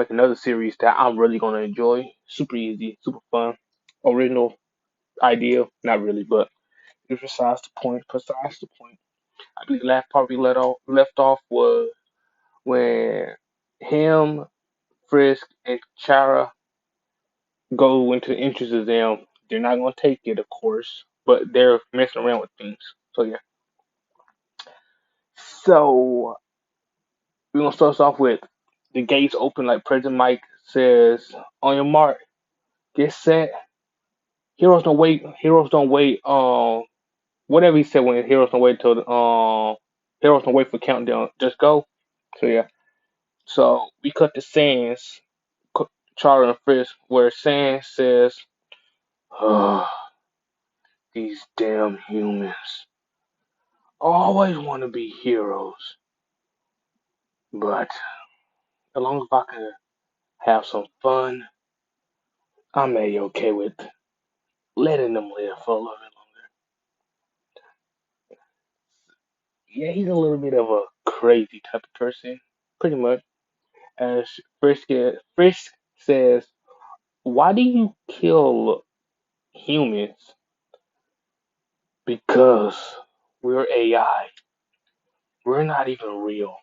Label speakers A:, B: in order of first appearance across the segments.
A: Like another series that I'm really gonna enjoy. Super easy, super fun, original idea. Not really, but it's besides the point. Besides the point. I believe the last part we left off was when him, Frisk, and Chara go into the entrance exam. They're not gonna take it, of course, but they're messing around with things. So yeah. So we're gonna start us off with the gates open like President Mike says, on your mark, get set. Heroes don't wait. Heroes don't wait. Whatever he said when heroes don't wait till heroes don't wait for countdown. Just go. So yeah. So we cut the Sans, Charlie and Frisk, where Sans says, "Oh, these damn humans always want to be heroes, but as long as I can have some fun, I'm okay with letting them live for a little bit longer." Yeah, he's a little bit of a crazy type of person, pretty much. As Frisk says, "Why do you kill humans?" "Because we're AI. We're not even real.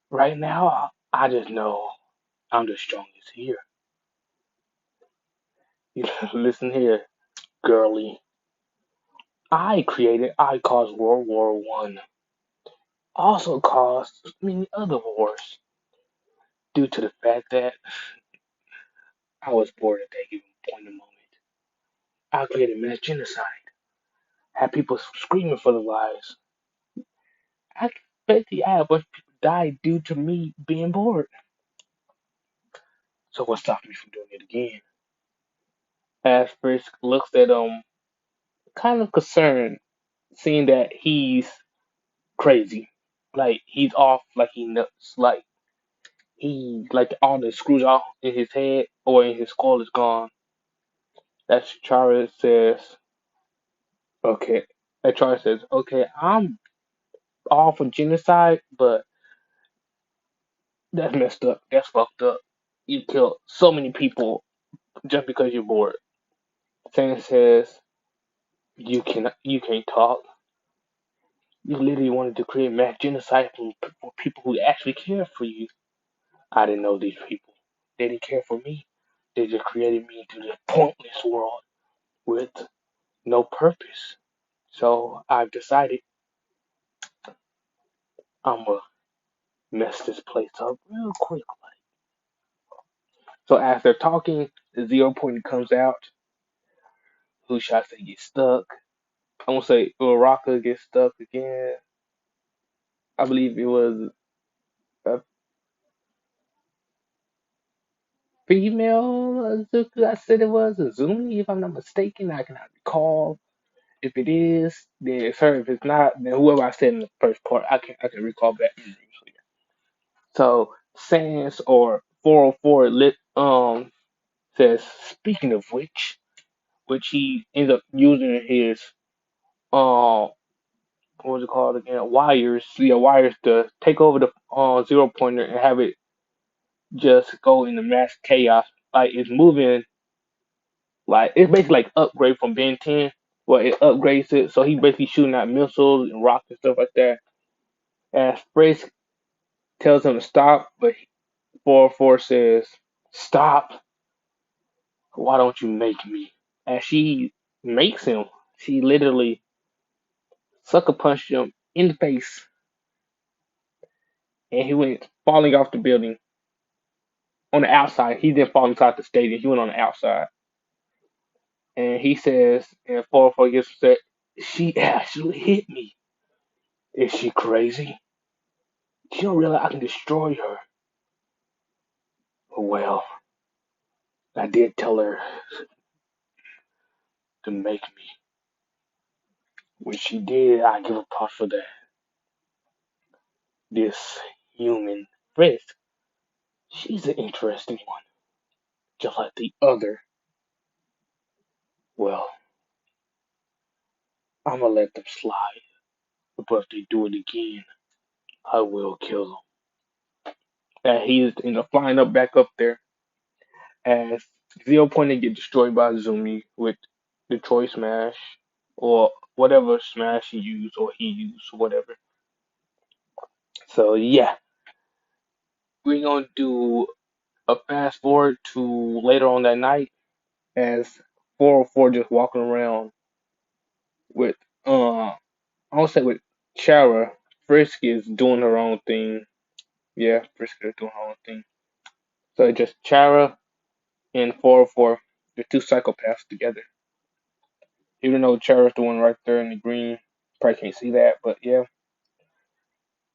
A: Right now, I just know I'm the strongest here." "Listen here, girly. I caused World War I. Also caused many other wars due to the fact that I was bored at that given point in the moment. I created mass genocide, had people screaming for their lives. I basically had a bunch of people die due to me being bored. So what stopped me from doing it again?" As Frisk looks at him, kind of concerned, seeing that he's crazy. Like he's off, like he nuts, like all the screws off in his head or in his skull is gone. That's Chara says, okay. That Chara says, okay, I'm all for genocide, but that's messed up. That's fucked up. You killed so many people just because you're bored. Sam says, you can't talk. You literally wanted to create mass genocide for people who actually care for you. I didn't know these people. They didn't care for me. They just created me into this pointless world with no purpose. So I've decided I'm gonna mess this place up real quick. So as they're talking, the 0 point comes out. Who shall I say gets stuck? I'm gonna say Uraraka gets stuck again. I believe it was a female Azuka. I said it was Azumi, if I'm not mistaken. I cannot recall. If it is, then it's her. If it's not, then whoever I said in the first part, I can recall back. So Sans or 404 says, speaking of which he ends up using his uh what was it called again? Wires to take over the 0 pointer and have it just go into mass chaos. Like it's moving, like it's basically like upgrade from Ben 10, where it upgrades it. So he basically shooting out missiles and rockets and stuff like that. As Frisk tells him to stop, but 404 says, "Stop. Why don't you make me?" And she makes him. She literally sucker punched him in the face, and he went falling off the building on the outside. He didn't fall inside the stadium. He went on the outside, and he says, and 404 gets upset. "She actually hit me. Is she crazy? She don't realize I can destroy her." "Well, I did tell her to make me. When she did, I give a props for that. This human Frisk, she's an interesting one, just like the other. Well, I'm gonna let them slide, but if they do it again, I will kill them." And he's flying up back up there as Zero Point and get destroyed by Zumi with the Troy Smash or whatever smash he used or he used, whatever. So yeah, we're gonna do a fast forward to later on that night as 404 just walking around with I don't say with Chara. Frisk is doing her own thing. Yeah, Frisk is doing her own thing. So it's just Chara and 404, the two psychopaths together. Even though Chara's the one right there in the green, probably can't see that, but yeah.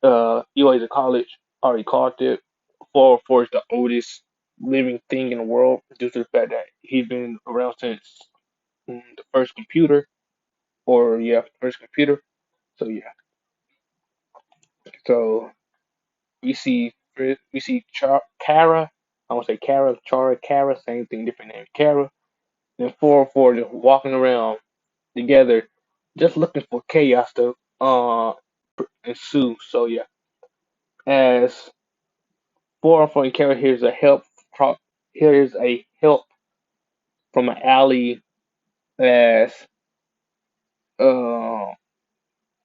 A: UA's a college already called it. 404 is the oldest living thing in the world due to the fact that he's been around since the first computer, or yeah, first computer. So yeah, so Kara. I want to say Kara, Chara, Kara, same thing, different name. Kara and 404 just walking around together, just looking for chaos to ensue. So yeah, as 404 and Kara here's a help from an alley as uh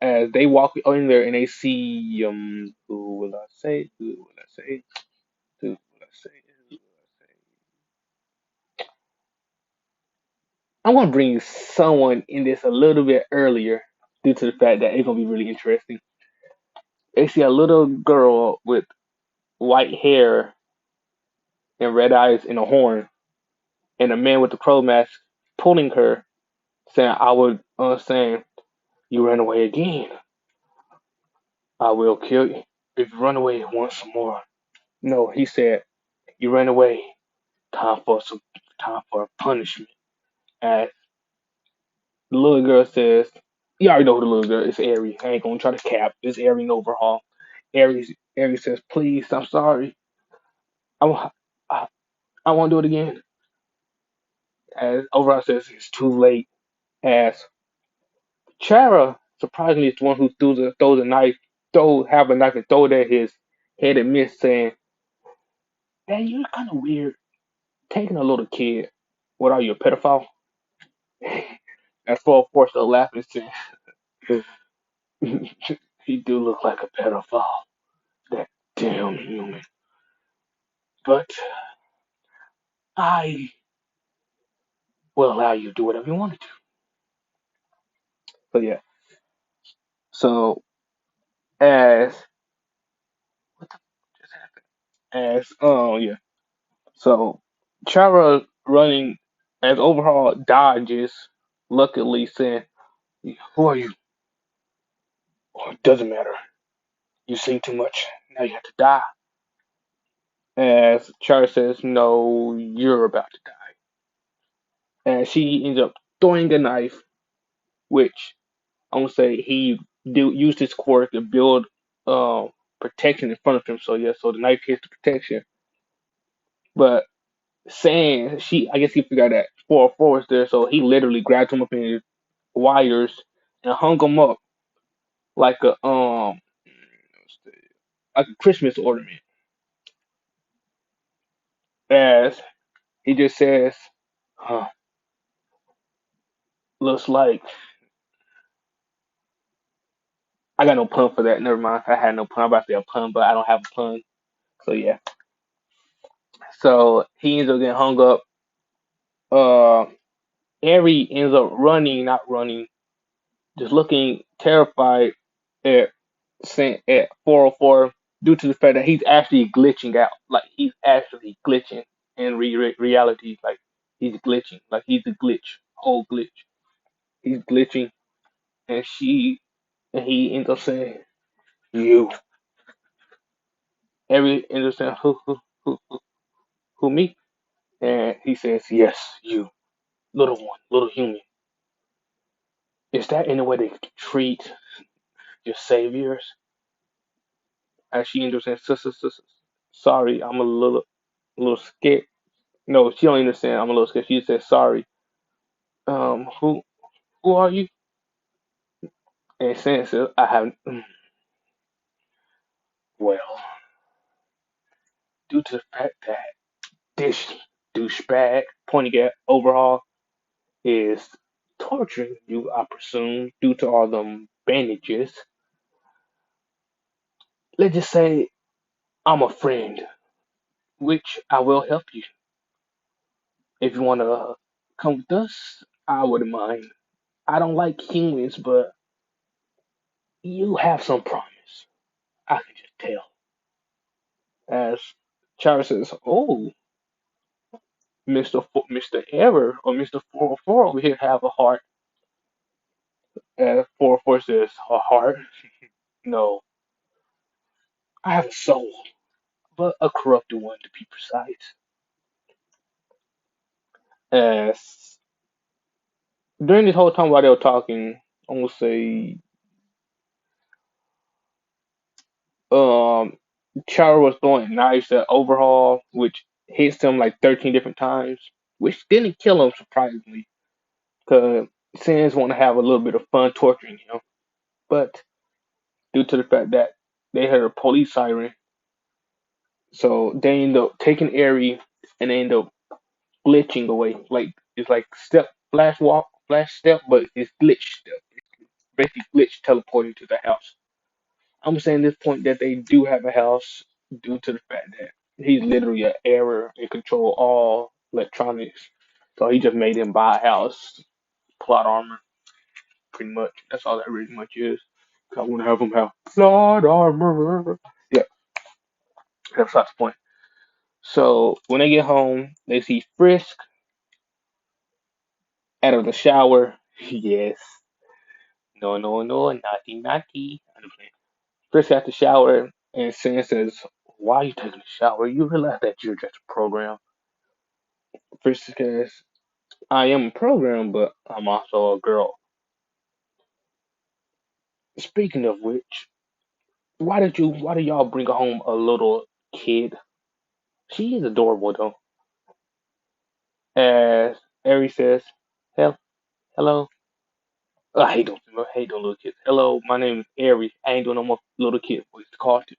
A: they walk in there and they see who will I say? Who will I say? Who will I say? Who will I say? I'm gonna bring someone in this a little bit earlier due to the fact that it's gonna be really interesting. They see a little girl with white hair and red eyes and a horn, and a man with the crow mask pulling her, saying, "I would saying you ran away again. I will kill you if you run away once more." No, he said, "You ran away. Time for some time for a punishment." And the little girl says, "You already know who the little girl is. Aries. I ain't gonna try to cap. It's Aries overhaul." Aries says, "Please, I'm sorry. I won't. I won't do it again." As Overhaul says, "It's too late." As Chara, surprisingly, is the one who throws a knife, have a knife and throw it at his head and miss, saying, "Man, you're kind of weird. Taking a little kid. What are you, a pedophile?" As for forced to laugh and say, "He do look like a pedophile. That damn human. But I will allow you to do whatever you want to do." So yeah. So as what the just happened? As yeah. So Chara running as Overhaul dodges, luckily saying, "Who are you? Oh, it doesn't matter. You sing too much. Now you have to die." As Chara says, "No, you're about to die." And she ends up throwing a knife, which I'm gonna say he used his quirk to build protection in front of him. So yeah, so the knife hits the protection. But saying I guess he figured that 404 was there, so he literally grabbed him up in his wires and hung him up like a Christmas ornament. As he just says, "Huh, looks like I got no pun for that. Never mind, I had no pun. I'm about to say a pun, but I don't have a pun. So yeah." So he ends up getting hung up. Uh, Harry ends up not running, just looking terrified at at 404 due to the fact that he's actually glitching out. Like he's actually glitching in reality. Like he's glitching. Like he's a glitch, whole glitch. He's glitching, and he ends up saying, "You." Harry ends up saying, "Who me?" And he says, "Yes, you, little one, little human. Is that any way they treat your saviors?" And she ends up saying, "Sorry, I'm a little scared." No, she don't understand. I'm a little scared. She said, "Sorry. Who are you?" And since I have, well, due to the fact that this douchebag pointing at overhaul is torturing you, I presume, due to all them bandages. Let's just say I'm a friend, which I will help you. If you want to come with us, I wouldn't mind. I don't like humans, but you have some promise. I can just tell. As Charles says, "Oh, Mr. Error or Mr. 404 over here have a heart." 404 says, "A heart? No, I have a soul, but a corrupted one to be precise." As during this whole time while they were talking, I'm gonna say, um, Chara was throwing knives at Overhaul, which hits him like 13 different times, which didn't kill him surprisingly, because Sins want to have a little bit of fun torturing him. But due to the fact that they heard a police siren, so they end up taking Eri and they end up glitching away. Like it's like step flash walk, flash step, but it's glitch step. Basically glitch teleporting to the house. I'm saying at this point that they do have a house due to the fact that he's literally an error and control all electronics. So he just made him buy a house, plot armor, pretty much. That's all that really much is. I want to have him have plot armor. Yeah, that's the point. So when they get home, they see Frisk out of the shower. Yes. No, no, no, naughty, naughty. Frisk out the shower, and Sin says, "Why are you taking a shower? You realize that you're just a program." Frisk says, "I am a program, but I'm also a girl." Speaking of which, why did y'all bring home a little kid? She is adorable though. As Ari says, "Hell, hello." I hate those little kids. "Hello, my name is Ari. I ain't doing no more little kid voice to call to.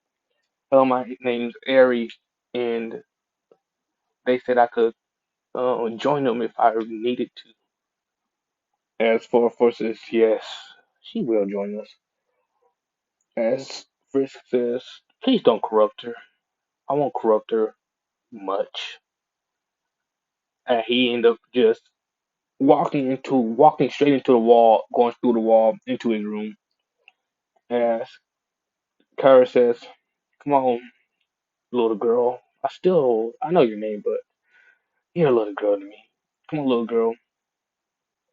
A: Hello, my name's Ari, and they said I could join them if I needed to." As for forces, yes, she will join us. As Frisk says, "Please don't corrupt her. I won't corrupt her much." And he ended up just walking straight into the wall, going through the wall into his room. As Kara says, "Come on, little girl. I know your name, but you're a little girl to me. Come on, little girl.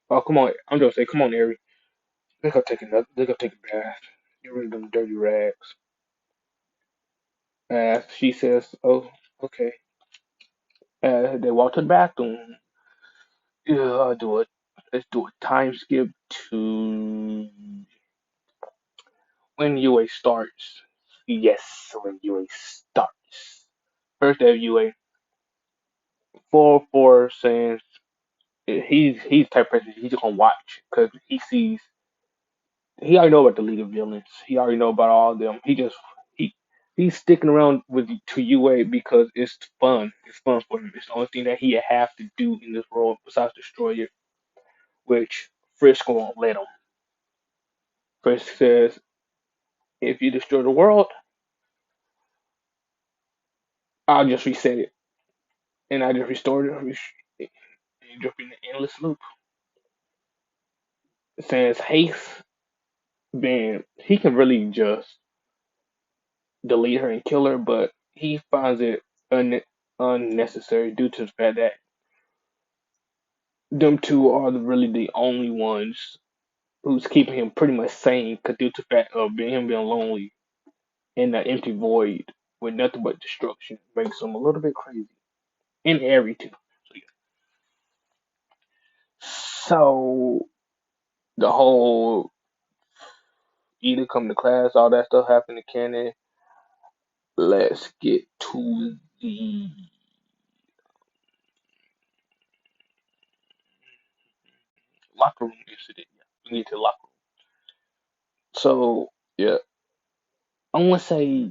A: Oh, come on. I'm just saying, come on, Ari. Let's go take a bath. Get rid of them dirty rags." She says, "Oh, okay." They walk to the bathroom. Yeah, I'll do it. Let's do a time skip to when UA starts. Yes, when UA starts. First day of UA. 404 saying he's the type of person he's just gonna watch because he already know about the League of Villains. He already know about all of them. He he's sticking around with to UA because it's fun. It's fun for him. It's the only thing that he have to do in this world besides destroy it, which Frisk won't let him. Frisk says, "If you destroy the world, I'll just reset it, and I just restored it, and just in the endless loop." Since Haste, then he can really just delete her and kill her, but he finds it unnecessary due to the fact that them two are really the only ones who's keeping him pretty much sane, cause due to the fact of being lonely in that empty void with nothing but destruction makes him a little bit crazy and airy too. So, yeah. So the whole either come to class, all that stuff happened to Canon. Let's get to the locker room incident. Yeah, we need to locker room. So yeah, I'm gonna say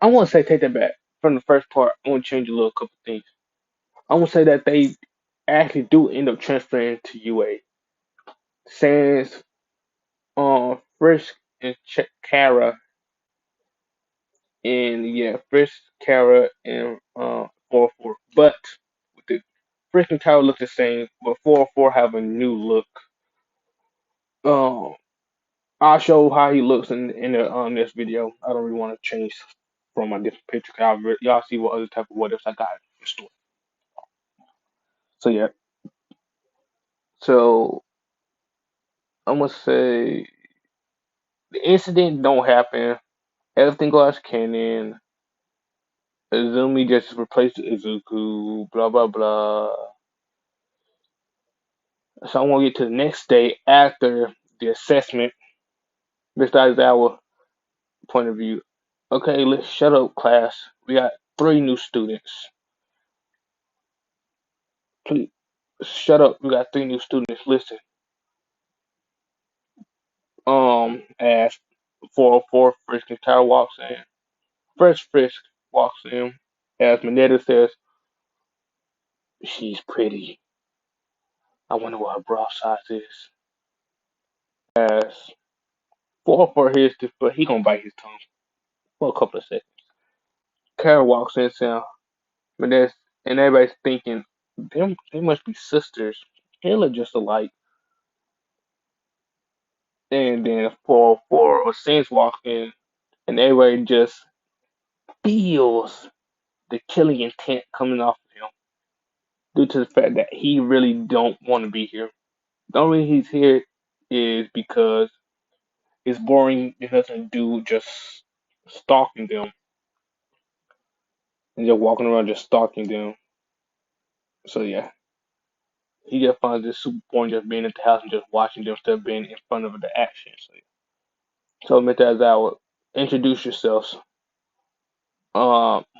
A: I want to say take that back from the first part. I want to change a little couple things. I want to say that they actually do end up transferring to UA. Sans, Frisk and Kara, and yeah, Frisk, Kara, and 404. But with the Frisk and Kara look the same, but 404 have a new look. Um, I'll show how he looks in the this video. I don't really want to change from my different picture. Y'all see what other type of what ifs I got in store. So yeah, so I'm gonna say the incident don't happen. Everything goes canon. Izumi just replaced Izuku. Blah blah blah. So I want to get to the next day after the assessment. Besides our point of view. Okay, let's shut up, class. We got three new students. Please shut up. We got three new students. Listen. As 404 Frisk and Tower walks in. Fresh Frisk walks in. As Mineta says, she's pretty. I wonder what her bra size is. As 404 hears this, but he gonna bite his tongue for a couple of seconds. Kara walks in saying, Mineta, and everybody's thinking, them they must be sisters. They look just alike. And then 404 or Saints walk in, and everybody just feels the killing intent coming off of him due to the fact that he really don't want to be here. The only reason he's here is because it's boring. It doesn't do just stalking them and just walking around just stalking them. So yeah, he just finds this super boring just being at the house and just watching them instead of being in front of the action. So, yeah. So Mitazawa, introduce yourselves.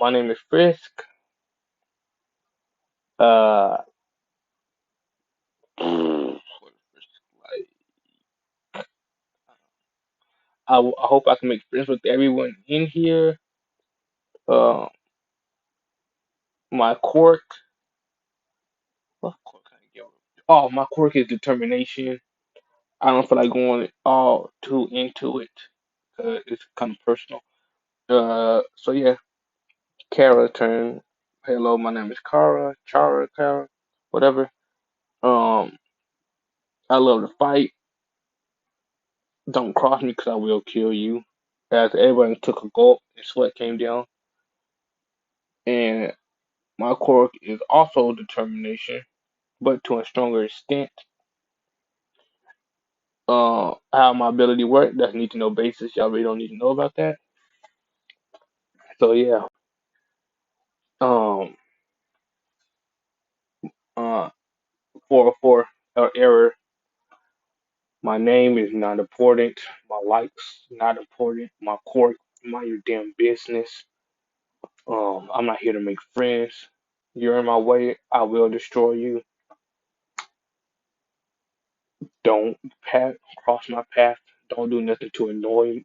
A: My name is Frisk. Uh, I hope I can make friends with everyone in here. Uh, my quirk. What quirk can I give? Oh, my quirk is determination. I don't feel like going all too into it. It's kind of personal. So yeah, Kara turn. Hello, my name is Kara. Kara, whatever. Um, I love to fight. Don't cross me because I will kill you. As everyone took a gulp and sweat came down. And my quirk is also determination, but to a stronger extent. How my ability work, that's need to know basis. Y'all really don't need to know about that. So yeah. Um uh 404 error. My name is not important. My likes not important. My court, mind your damn business. I'm not here to make friends. You're in my way, I will destroy you. Don't cross my path. Don't do nothing to annoy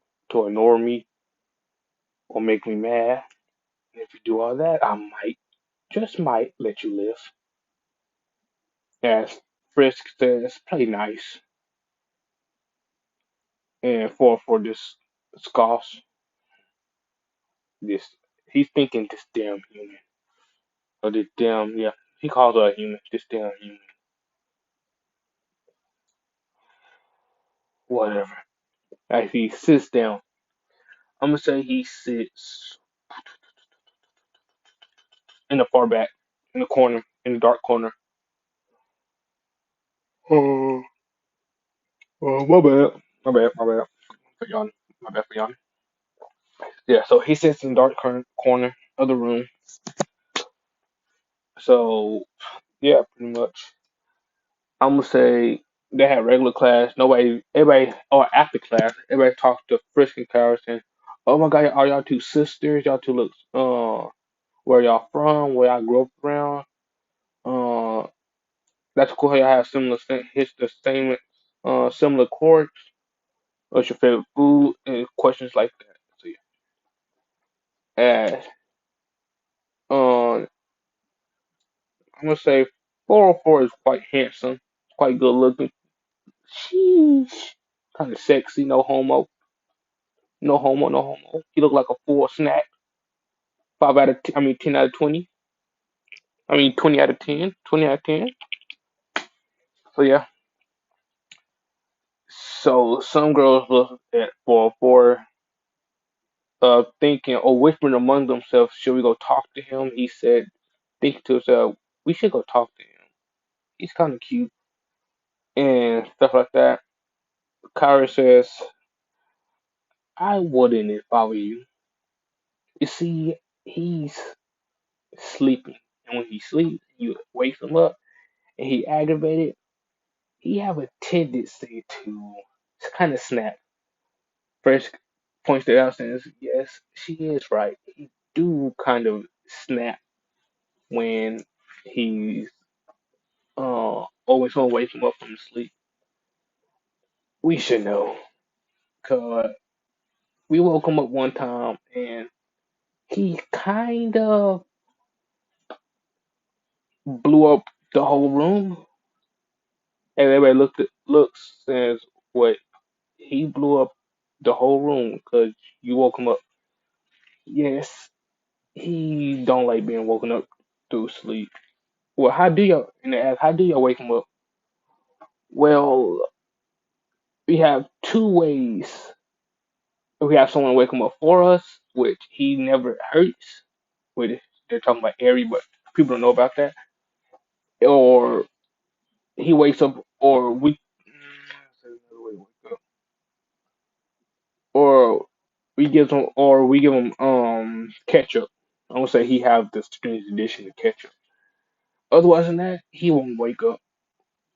A: me or make me mad. And if you do all that, I might, just might, let you live. As Frisk says, play nice. And for this scoffs, this he's thinking this damn human. Or this damn, yeah, he calls her a human. This damn human. Whatever. As he sits down, I'm gonna say he sits in the far back, in the corner, in the dark corner. Oh, my bad. My bad. For y'all. My bad for y'all. Yeah, so he sits in the dark corner of the room. So, yeah, pretty much. I'm gonna say they had regular class. Everybody, or after class, everybody talks to Frisk and Carson. Oh my God, are y'all two sisters? Y'all two look, where y'all from? Where y'all grew up around? Uh, that's cool. How y'all have similar hits, the same, similar quirks. What's your favorite food? And questions like that. So yeah. As um, I'm gonna say 404 is quite handsome, quite good looking. Sheesh, kind of sexy. No homo, no homo, no homo. He look like a full snack. 10 out of 20. 20 out of 10. 20 out of 10. So yeah. So some girls look at 404, thinking or whispering among themselves, should we go talk to him? He said, thinking to himself, we should go talk to him. He's kind of cute and stuff like that. Kyra says, I wouldn't if I were you. You see, he's sleeping, and when he sleeps, you wake him up, and he aggravated. He have a tendency to kind of snap. First points it out, says, yes, she is right. He do kind of snap when he's always gonna wake him up from sleep. We should know, cause we woke him up one time and he kind of blew up the whole room. And everybody looks says, "What? He blew up the whole room because you woke him up." Yes, he don't like being woken up through sleep. Well, how do y'all? And they ask, how do y'all wake him up? Well, we have two ways. We have someone wake him up for us, which he never hurts. Which they're talking about Airy, but people don't know about that. Or he wakes up, or we give him ketchup. I'm gonna say he have the strange addition to ketchup. Otherwise than that, he won't wake up.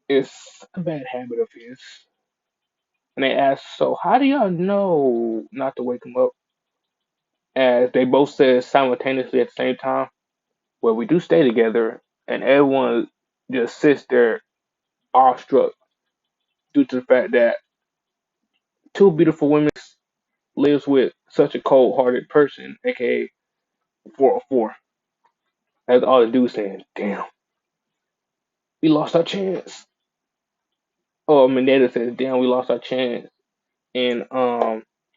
A: It's a bad habit of his. And they ask, so how do y'all know not to wake him up? As they both said simultaneously at the same time. Well, we do stay together, and everyone just sits there awestruck due to the fact that two beautiful women lives with such a cold-hearted person, aka 404. That's all the dude saying, damn, we lost our chance. Oh, Mineta says, damn, we lost our chance. And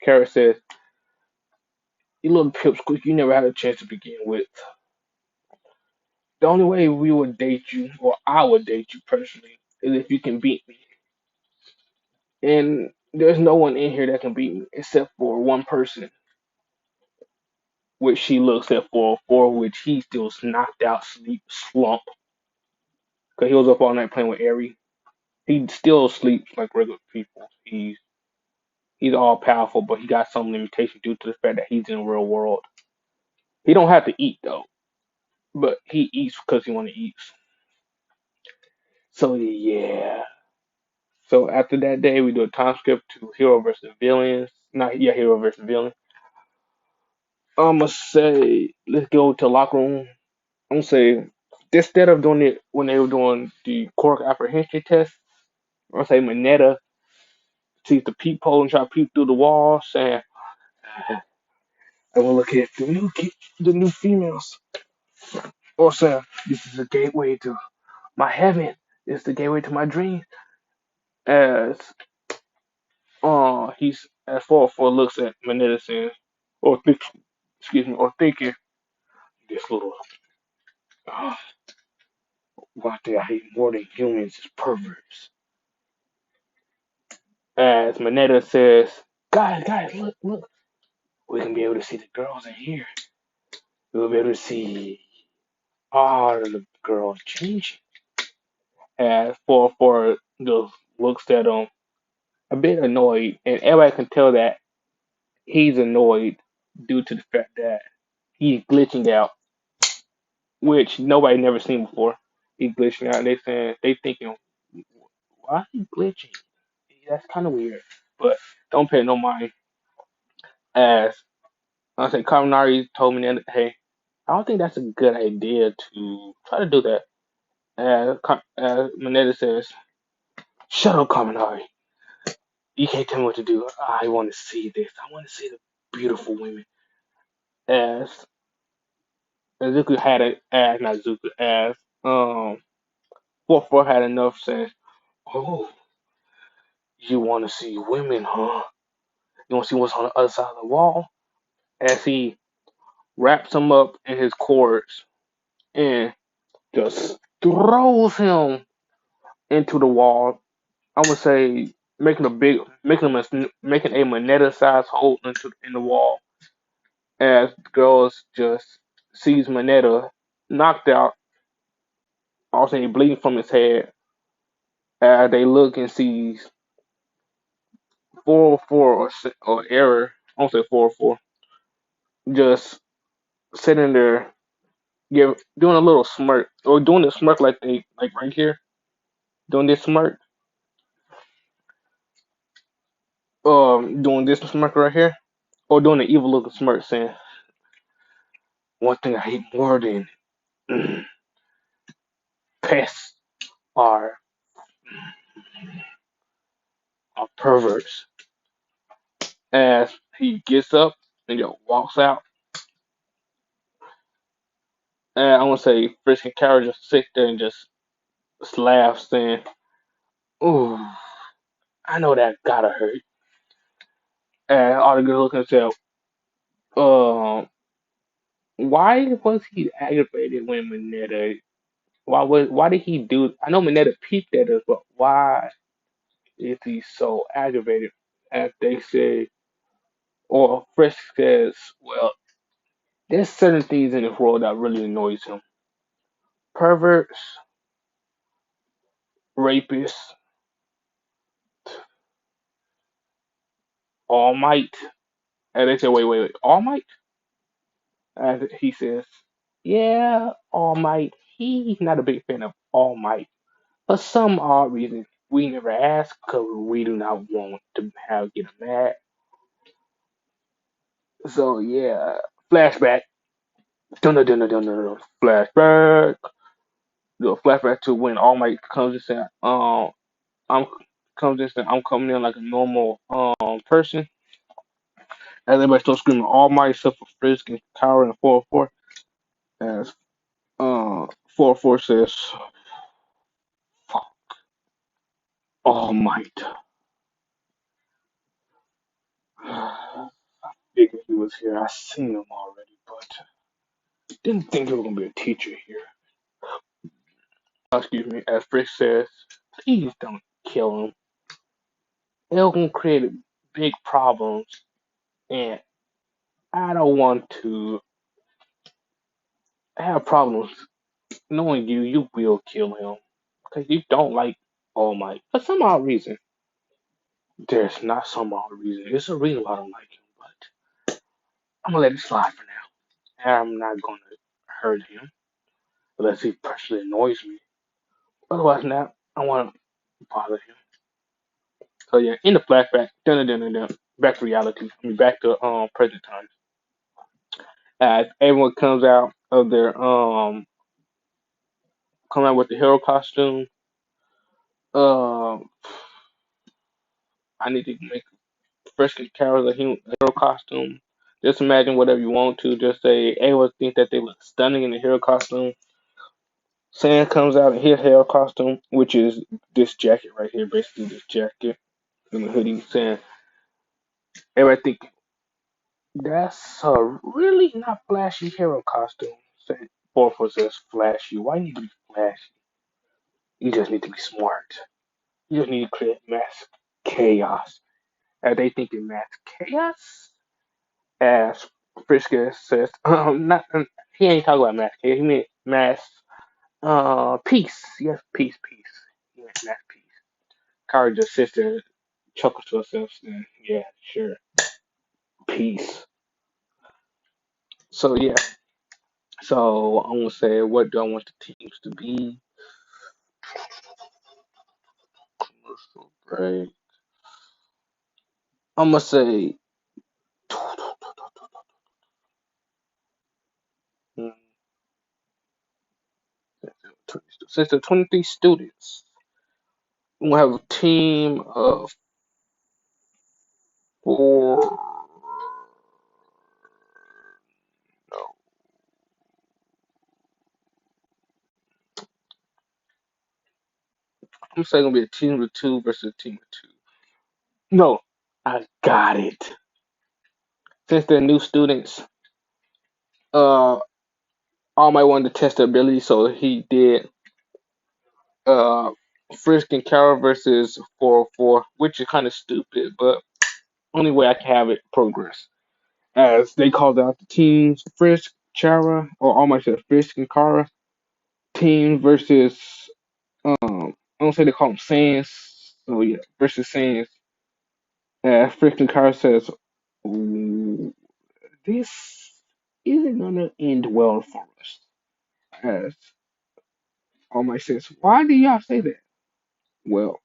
A: Kara says, you little pipsqueak, you never had a chance to begin with. The only way we would date you, or I would date you personally, is if you can beat me. And there's no one in here that can beat me except for one person, which she looks at 404, which he still knocked out, sleep, slump, because he was up all night playing with Ari. He still sleeps like regular people. He's all powerful, but he got some limitation due to the fact that he's in the real world. He don't have to eat though, but he eats because he want to eat. So yeah. So after that day, we do a time skip to hero versus villains. Not yeah, hero versus villain. I'm gonna say let's go to locker room. I'm gonna say instead of doing it when they were doing the cork apprehension test, I'm gonna say Mineta sees the peephole and try to peep through the wall, saying, "I will look at the new females." Or saying, "This is a gateway to my heaven. It's the gateway to my dream." As he's as far for looks at Mineta saying, or think, excuse me, or thinking this little uh, what they I hate more than humans is perverts. As Mineta says, guys, look, we can be able to see the girls in here. We'll be able to see all of the girls changing. As for just looks at him a bit annoyed, and everybody can tell that he's annoyed due to the fact that he's glitching out, which nobody never seen before. He's glitching out, and they thinking, why is he glitching? That's kind of weird, but don't pay no mind. As I said, Kaminari told me that, hey, I don't think that's a good idea to try to do that. As Mineta says, shut up, Kaminari. You can't tell me what to do. I want to see this. I want to see the beautiful women. as Zuku had it as not Zuku as 4-4 had enough saying, "Oh, you want to see women, huh? You want to see what's on the other side of the wall?" As he wraps him up in his cords and just throws him into the wall. I would say making a Moneta sized hole in the wall. As the girls just sees Moneta knocked out, also bleeding from his head. As they look and sees 404 or error, I won't say 404, just sitting there, doing a little smirk or doing the smirk like they like right here, doing this smirk, doing this smirk right here, or doing the evil looking smirk, saying, "One thing I hate more than pests are, are perverts." As he gets up and just walks out, and I want to say Frisk Carol just sits there and just laughs, saying, "Ooh, I know that gotta hurt." And all the girls can say, "Um, why was he aggravated when Mineta? Why did he do? I know Mineta peeped at us, but why is he so aggravated?" As they say, or Frisk says, "Well, there's certain things in this world that really annoys him: perverts, rapists, All Might." And they say, wait, All Might?" And he says, "Yeah, All Might. He's not a big fan of All Might. For some odd reason, we never ask because we do not want to have get him mad." So yeah, flashback. Dun dun dun dun dun dun. Flashback. The flashback to when All Might comes and says, I'm I'm coming in like a normal person." As everybody starts screaming All Might except for Frisk and Kyra and 404. As 404 says, "All Might." I figured he was here. I seen him already, but didn't think he was gonna be a teacher here. Excuse me. As Frisk says, "Please don't kill him. It'll gonna create big problems, and I don't want to have problems knowing you. You will kill him because you don't like All Might for some odd reason." There's not some odd reason. There's a reason why I don't like him, but I'm gonna let it slide for now. I'm not gonna hurt him unless he personally annoys me. Otherwise, not. I want to bother him. So yeah, in the flashback, dun dun dun dun, back to reality. I mean, back to present time. As everyone comes out of their come out with the hero costume. Uh, I need to make Fresh Carol a hero costume. Just imagine whatever you want to. Just say everyone think that they look stunning in the hero costume. Sam comes out in his hero costume, which is this jacket right here, basically this jacket and the hoodie. Saying everybody think that's a really not flashy hero costume. Saying Borfo says flashy. Why need to be flashy? You just need to be smart. You just need to create mass chaos. Are they thinking mass chaos? As Friska says, not he ain't talking about mass chaos. He meant mass peace. Yes, peace. He meant mass peace. Kara just sits there, and chuckles to herself, saying, "Yeah, sure, peace." So yeah. So I'm gonna say, what do I want the teams to be? Commercial break. I'm gonna say. hmm, Since the 23 students, we'll have a team of 4. I'm saying it's gonna be a team of two versus a team of two. No, I got it. Since they're new students, uh, All Might wanted to test their ability, so he did uh Frisk and Kara versus 404, which is kind of stupid, but only way I can have it progress. As they called out the teams Frisk, Kara, or All Might said Frisk and Kara team versus I don't say they call them Sans. So yeah, versus Sans. Frisk and Kara says, "Ooh, this isn't gonna end well for us." As All Might says, "Why do y'all say that?" Well,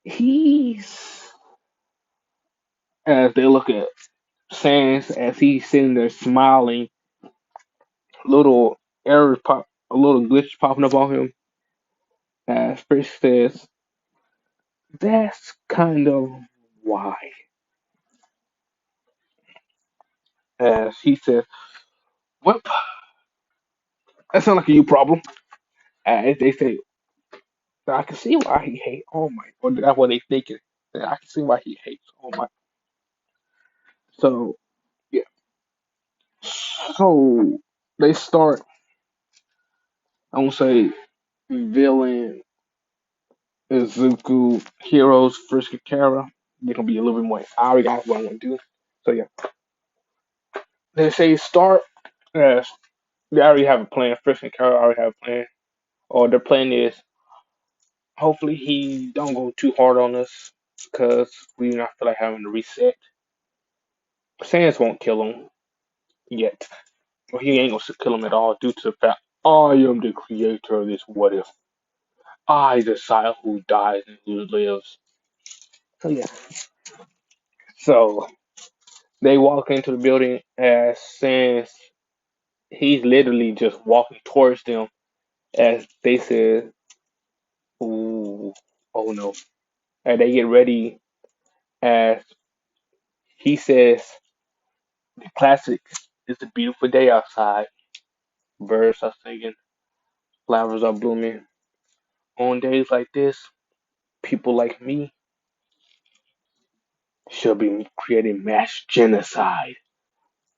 A: he's as they look at Sans as he's sitting there smiling, little errors pop, a little glitch popping up on him. As Frisk says, "That's kind of why." As he says, "Well, that sounds like a you problem." As they say, I can see why he hates All Might, or that's what they thinking. I can see why he hates All Might. So yeah, so they start. I won't say villain Izuku heroes Frisk Kara. They're gonna be a little bit more. I already got what I want to do. So yeah, they say start. Uh, they already have a plan. Frisk and Kara already have a plan. Or their plan is hopefully he don't go too hard on us because we not feel like having to reset. Sans won't kill him yet. Well, he ain't gonna kill him at all due to the fact I am the creator of this what if. I decide who dies and who lives. So yeah. So they walk into the building as Sans he's literally just walking towards them as they said, ooh, oh no. And they get ready as he says the classic, it's a beautiful day outside. Birds are singing, flowers are blooming. On days like this, people like me should be creating mass genocide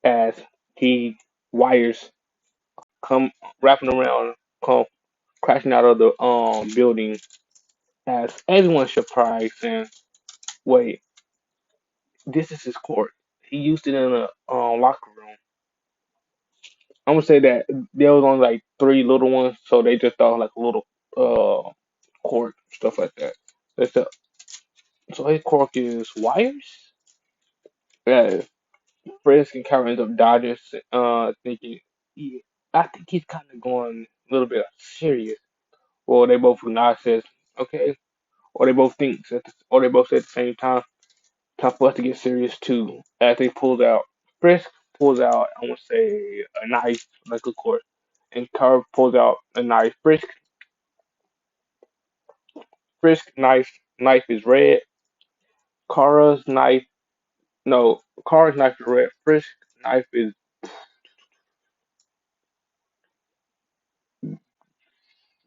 A: as he wires come wrapping around, come crashing out of the building as everyone's surprised and wait, this is his court. He used it in a locker room. I'm gonna say that there was only like three little ones, so they just thought like a little uh court stuff like that. That's a, so his cork is wires. Yeah, Frisk and Kyra ends up dodging, thinking, yeah, I think he's kind of going a little bit serious. Or they both nod says, okay. Or they both think, or they both say at the same time, time for us to get serious too. As they pulls out, Frisk pulls out, I want to say, a knife, like of course, and Kyra pulls out a knife. Frisk knife is red. Kara's knife, no, Kara's knife is red. Frisk knife is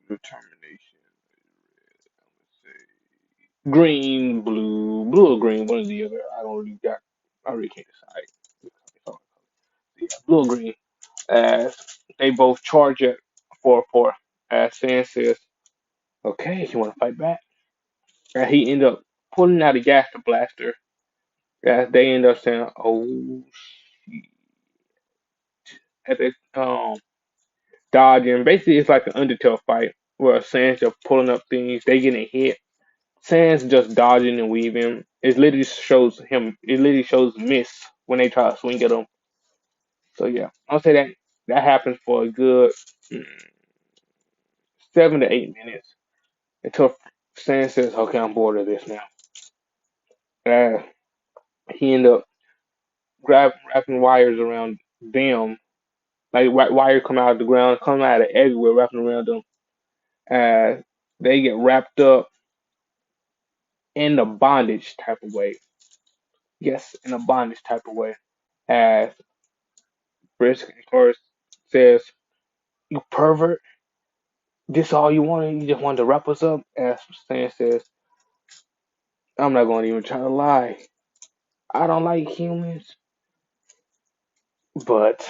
A: determination. Green, blue or green, one or the other. I really can't decide. So, yeah, blue or green. As they both charge at 4-4. As Sans says, okay, you want to fight back? And he end up pulling out a gaster blaster. As they end up saying, oh, shit. As they dodging. Basically, it's like an Undertale fight where Sans just pulling up things, they getting hit. Sans just dodging and weaving. It literally shows him. It literally shows miss when they try to swing at him. So yeah, I'll say that that happens for a good 7 to 8 minutes until Sans says, "Okay, I'm bored of this now." Uh, he ended up wrapping wires around them, like wire come out of the ground, come out of everywhere, wrapping around them. They get wrapped up in a bondage type of way. Yes, in a bondage type of way. As Frisk, of course, says, "You pervert! This all you wanted? You just wanted to wrap us up? As Stan says, I'm not going to even try to lie. I don't like humans, but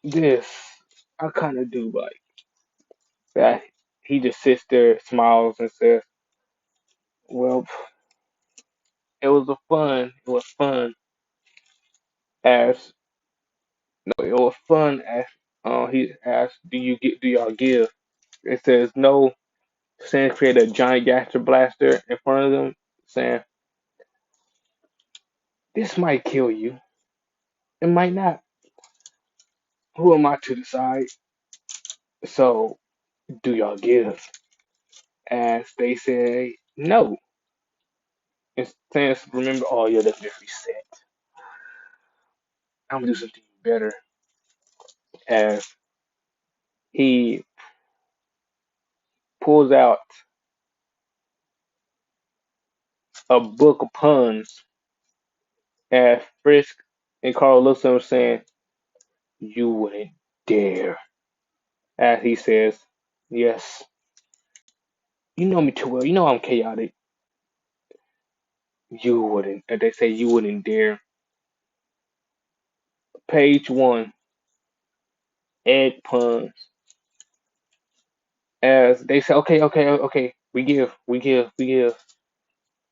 A: this I kind of do like. That he just sits there, smiles, and says, "Well, it was fun as no, it was fun as he asked, do y'all give?" It says no. Sans create a giant gaster blaster in front of them, saying, "This might kill you. It might not. Who am I to decide? So, do y'all give?" As they say, no. And Sans remember, oh yeah, let's just reset. I'm gonna do something better. As he pulls out a book of puns, as Frisk and Carl looks at him saying, "You wouldn't dare." As he says, "Yes, you know me too well. You know I'm chaotic. You wouldn't." And they say, "You wouldn't dare." Page one, egg puns. As they say, "Okay, okay, okay, we give, we give, we give."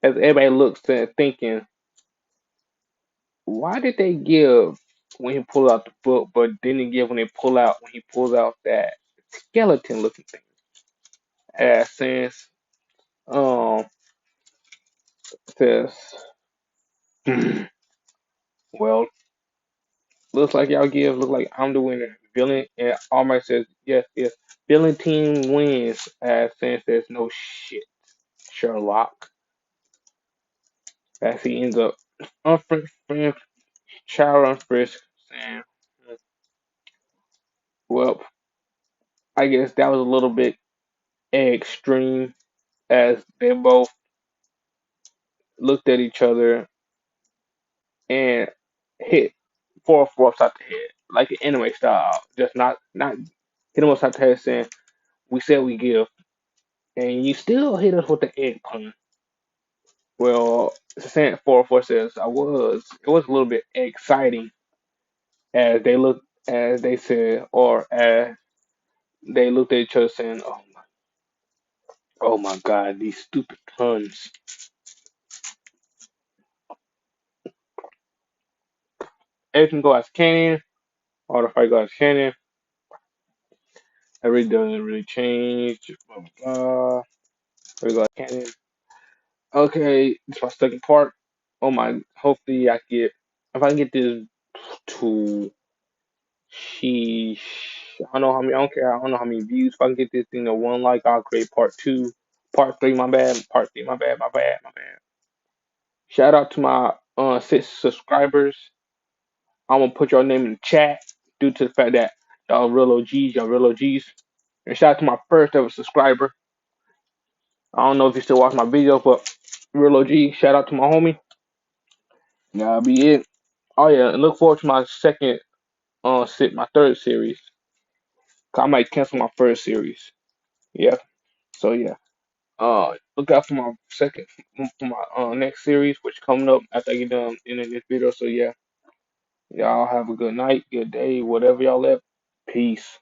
A: As everybody looks and thinking, why did they give when he pulled out the book, but didn't give when they pull out when he pulls out that skeleton looking thing? As since um says, well, looks like y'all give. Look like I'm the winner. Villain and Almighty says, yes, yes. Villain team wins. As Sam says, no shit, Sherlock. As he ends up unfriend child unfrisk Sam. Well, I guess that was a little bit extreme. As they both looked at each other and hit four upside the head, like an anime style. Just not hit him upside the head, saying, "We said we give." And you still hit us with the egg pun. Well, saying 404 says it was a little bit exciting as they said, or as they looked at each other saying, oh my God, these stupid puns." Everything go as canon, all the fight go as canon. It really doesn't really change. Blah blah blah. We go as canon. Okay, this is my second part. Oh my, hopefully I get if I can get this to sheesh. I don't know how many. I don't care. I don't know how many views. If I can get this thing to one like, I'll create part two, part three. My bad. Part three. My bad. My bad. My bad. Shout out to my 6 subscribers. I'm gonna put your name in the chat due to the fact that y'all real OGs. Y'all real OGs. And shout out to my first ever subscriber. I don't know if you still watch my videos, but real OG. Shout out to my homie. That'll be it. Oh yeah, and look forward to my second my third series. 'Cause I might cancel my first series. Yeah. So yeah. Look out for my second for my next series, which coming up after I get done in this video. So yeah, y'all have a good night, good day, whatever y'all let. Peace.